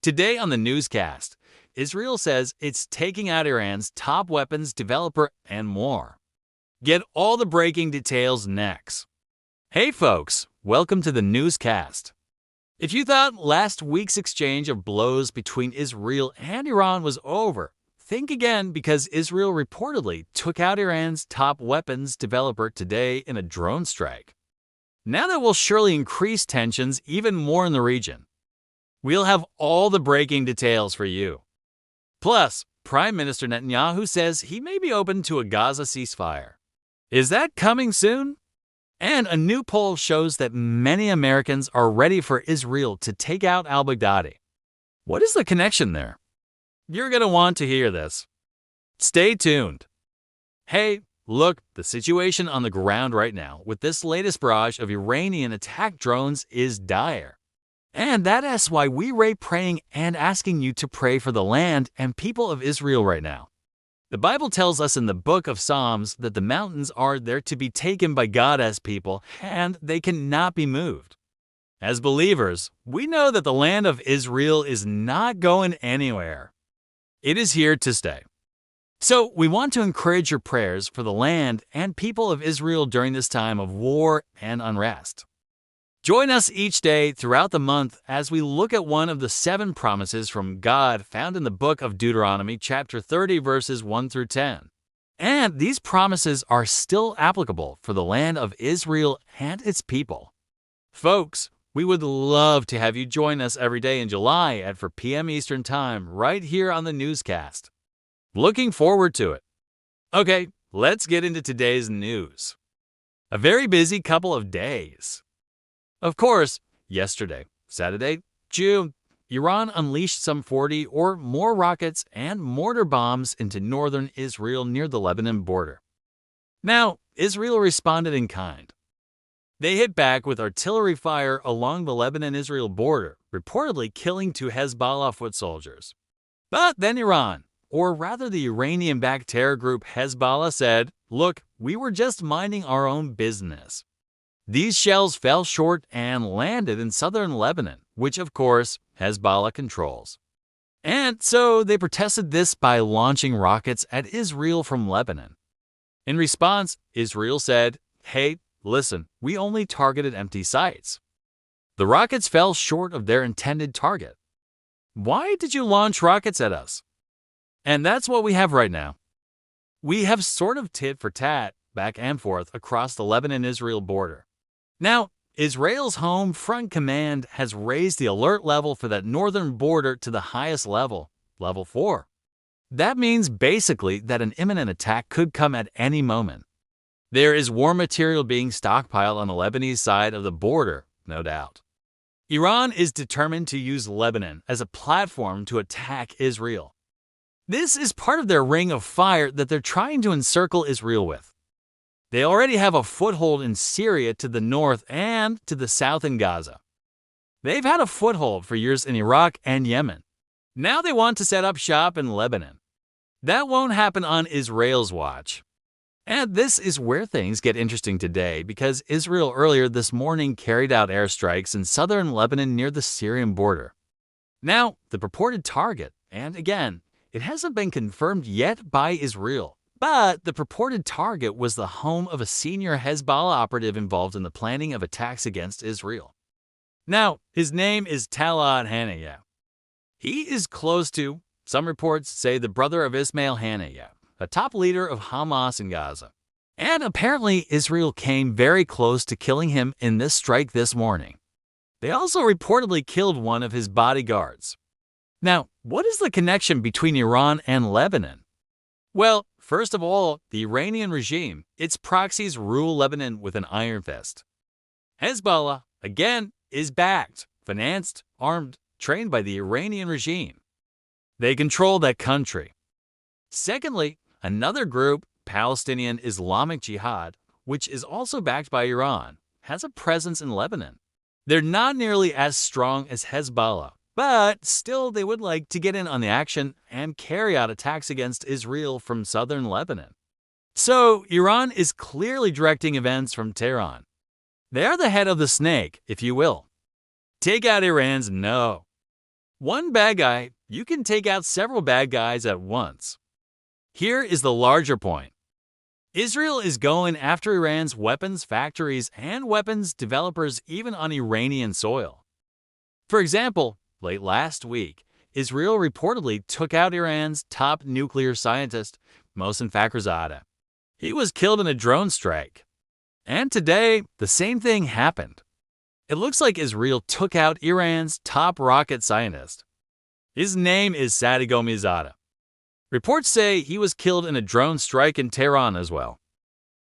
Today on the newscast, Israel says it's taking out Iran's top weapons developer and more. Get all the breaking details next. Hey folks, welcome to the newscast. If you thought last week's exchange of blows between Israel and Iran was over, think again because Israel reportedly took out Iran's top weapons developer today in a drone strike. Now that will surely increase tensions even more in the region. We'll have all the breaking details for you. Plus, Prime Minister Netanyahu says he may be open to a Gaza ceasefire. Is that coming soon? And a new poll shows that many Americans are ready for Israel to take out al-Baghdadi. What is the connection there? You're going to want to hear this. Stay tuned. Hey, look, the situation on the ground right now with this latest barrage of Iranian attack drones is dire. And that's why we're praying and asking you to pray for the land and people of Israel right now. The Bible tells us in the book of Psalms that the mountains are there to be taken by God as people, and they cannot be moved. As believers, we know that the land of Israel is not going anywhere. It is here to stay. So we want to encourage your prayers for the land and people of Israel during this time of war and unrest. Join us each day throughout the month as we look at one of the 7 promises from God found in the book of Deuteronomy chapter 30 verses 1 through 10. And these promises are still applicable for the land of Israel and its people. Folks, we would love to have you join us every day in July at 4 p.m. Eastern Time right here on the newscast. Looking forward to it. Okay, let's get into today's news. A very busy couple of days. Of course, yesterday, Saturday, June, Iran unleashed some 40 or more rockets and mortar bombs into northern Israel near the Lebanon border. Now, Israel responded in kind. They hit back with artillery fire along the Lebanon-Israel border, reportedly killing 2 Hezbollah foot soldiers. But then Iran, or rather the Iranian-backed terror group Hezbollah, said, "Look, we were just minding our own business." These shells fell short and landed in southern Lebanon, which, of course, Hezbollah controls. And so they protested this by launching rockets at Israel from Lebanon. In response, Israel said, "Hey, listen, we only targeted empty sites." The rockets fell short of their intended target. Why did you launch rockets at us? And that's what we have right now. We have sort of tit for tat, back and forth across the Lebanon-Israel border. Now, Israel's Home Front Command has raised the alert level for that northern border to the highest level, level 4. That means basically that an imminent attack could come at any moment. There is war material being stockpiled on the Lebanese side of the border, no doubt. Iran is determined to use Lebanon as a platform to attack Israel. This is part of their ring of fire that they're trying to encircle Israel with. They already have a foothold in Syria to the north and to the south in Gaza. They've had a foothold for years in Iraq and Yemen. Now they want to set up shop in Lebanon. That won't happen on Israel's watch. And this is where things get interesting today because Israel earlier this morning carried out airstrikes in southern Lebanon near the Syrian border. Now, the purported target, and again, it hasn't been confirmed yet by Israel, but the purported target was the home of a senior Hezbollah operative involved in the planning of attacks against Israel. Now, his name is Talal Haniyeh. He is close to, some reports say, the brother of Ismail Haniyeh, a top leader of Hamas in Gaza. And apparently Israel came very close to killing him in this strike this morning. They also reportedly killed one of his bodyguards. Now, what is the connection between Iran and Lebanon? Well, first of all, the Iranian regime, its proxies rule Lebanon with an iron fist. Hezbollah, again, is backed, financed, armed, trained by the Iranian regime. They control that country. Secondly, another group, Palestinian Islamic Jihad, which is also backed by Iran, has a presence in Lebanon. They're not nearly as strong as Hezbollah, but still they would like to get in on the action and carry out attacks against Israel from southern Lebanon. So Iran is clearly directing events from Tehran. They are the head of the snake, if you will. Take out Iran's no. One bad guy, you can take out several bad guys at once. Here is the larger point. Israel is going after Iran's weapons factories and weapons developers even on Iranian soil. For example, late last week, Israel reportedly took out Iran's top nuclear scientist, Mohsen Fakhrizadeh. He was killed in a drone strike. And today, the same thing happened. It looks like Israel took out Iran's top rocket scientist. His name is Sadi Gomizadeh. Reports say he was killed in a drone strike in Tehran as well.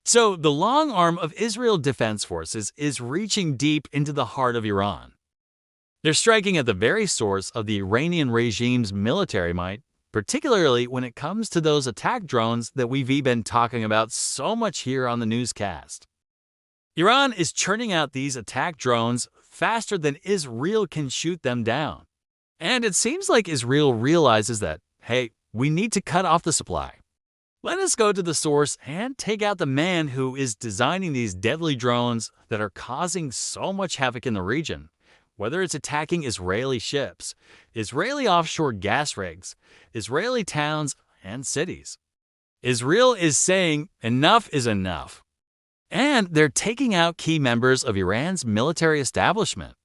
So the long arm of Israel Defense Forces is reaching deep into the heart of Iran. They're striking at the very source of the Iranian regime's military might, particularly when it comes to those attack drones that we've been talking about so much here on the newscast. Iran is churning out these attack drones faster than Israel can shoot them down. And it seems like Israel realizes that, hey, we need to cut off the supply. Let us go to the source and take out the man who is designing these deadly drones that are causing so much havoc in the region, whether it's attacking Israeli ships, Israeli offshore gas rigs, Israeli towns, and cities. Israel is saying enough is enough. And they're taking out key members of Iran's military establishment.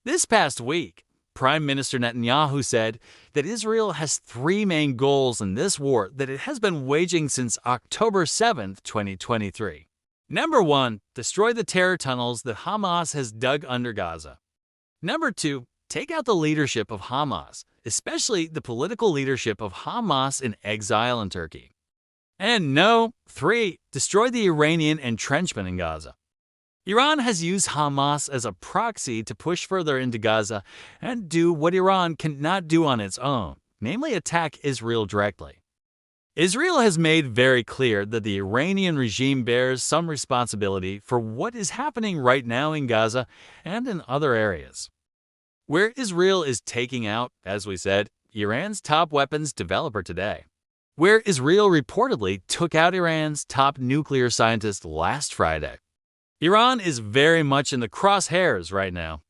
This past week, Prime Minister Netanyahu said that Israel has three main goals in this war that it has been waging since October 7, 2023. Number 1, destroy the terror tunnels that Hamas has dug under Gaza. Number 2, take out the leadership of Hamas, especially the political leadership of Hamas in exile in Turkey. And no, 3, destroy the Iranian entrenchment in Gaza. Iran has used Hamas as a proxy to push further into Gaza and do what Iran cannot do on its own, namely attack Israel directly. Israel has made very clear that the Iranian regime bears some responsibility for what is happening right now in Gaza and in other areas. Where Israel is taking out, as we said, Iran's top weapons developer today. Where Israel reportedly took out Iran's top nuclear scientist last Friday. Iran is very much in the crosshairs right now.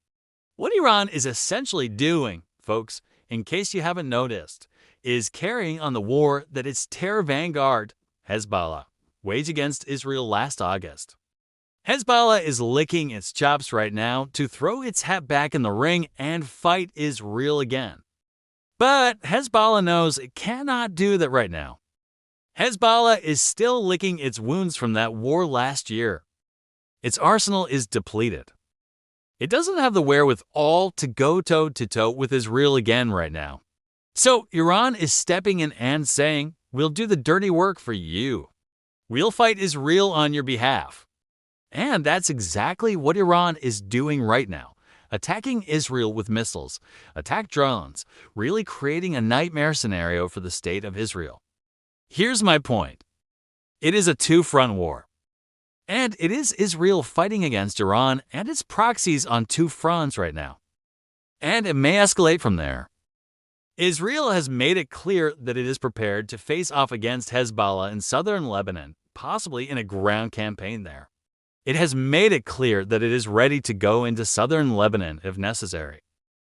What Iran is essentially doing, folks, in case you haven't noticed, is carrying on the war that its terror vanguard, Hezbollah, waged against Israel last August. Hezbollah is licking its chops right now to throw its hat back in the ring and fight Israel again. But Hezbollah knows it cannot do that right now. Hezbollah is still licking its wounds from that war last year. Its arsenal is depleted. It doesn't have the wherewithal to go toe-to-toe with Israel again right now. So Iran is stepping in and saying, we'll do the dirty work for you. We'll fight Israel on your behalf. And that's exactly what Iran is doing right now, attacking Israel with missiles, attack drones, really creating a nightmare scenario for the state of Israel. Here's my point. It is a two-front war. And it is Israel fighting against Iran and its proxies on two fronts right now. And it may escalate from there. Israel has made it clear that it is prepared to face off against Hezbollah in southern Lebanon, possibly in a ground campaign there. It has made it clear that it is ready to go into southern Lebanon if necessary.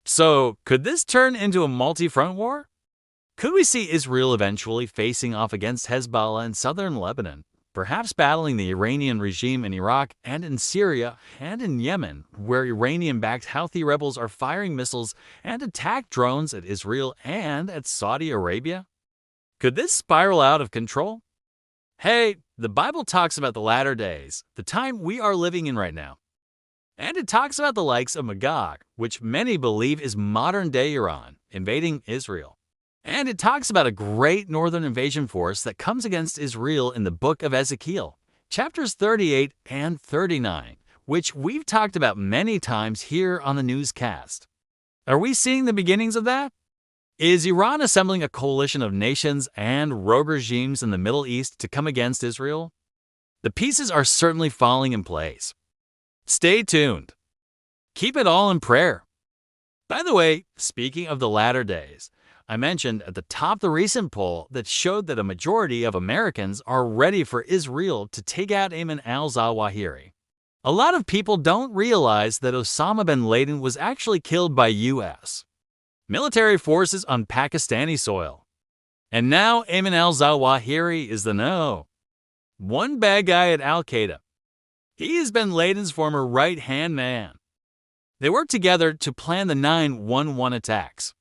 So, could this turn into a multi-front war? Could we see Israel eventually facing off against Hezbollah in southern Lebanon, perhaps battling the Iranian regime in Iraq and in Syria and in Yemen, where Iranian-backed Houthi rebels are firing missiles and attack drones at Israel and at Saudi Arabia? Could this spiral out of control? Hey, the Bible talks about the latter days, the time we are living in right now. And it talks about the likes of Magog, which many believe is modern-day Iran, invading Israel. And it talks about a great northern invasion force that comes against Israel in the book of Ezekiel, chapters 38 and 39, which we've talked about many times here on the newscast. Are we seeing the beginnings of that? Is Iran assembling a coalition of nations and rogue regimes in the Middle East to come against Israel? The pieces are certainly falling in place. Stay tuned. Keep it all in prayer. By the way, speaking of the latter days, I mentioned at the top the recent poll that showed that a majority of Americans are ready for Israel to take out Ayman al-Zawahiri. A lot of people don't realize that Osama bin Laden was actually killed by U.S. military forces on Pakistani soil. And now Ayman al-Zawahiri is the no. One bad guy at Al-Qaeda. He has bin Laden's former right-hand man. They worked together to plan the 9/11 attacks.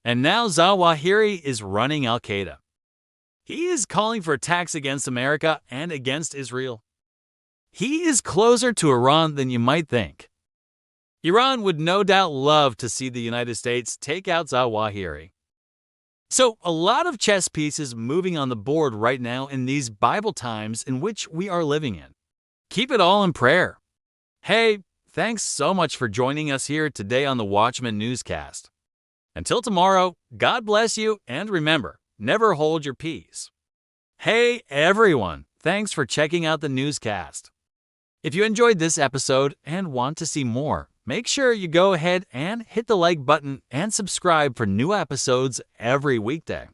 And now Zawahiri is running Al-Qaeda. He is calling for attacks against America and against Israel. He is closer to Iran than you might think. Iran would no doubt love to see the United States take out Zawahiri. So, a lot of chess pieces moving on the board right now in these Bible times in which we are living in. Keep it all in prayer. Hey, thanks so much for joining us here today on the Watchman Newscast. Until tomorrow, God bless you, and remember, never hold your peace. Hey everyone, thanks for checking out the newscast. If you enjoyed this episode and want to see more, make sure you go ahead and hit the like button and subscribe for new episodes every weekday.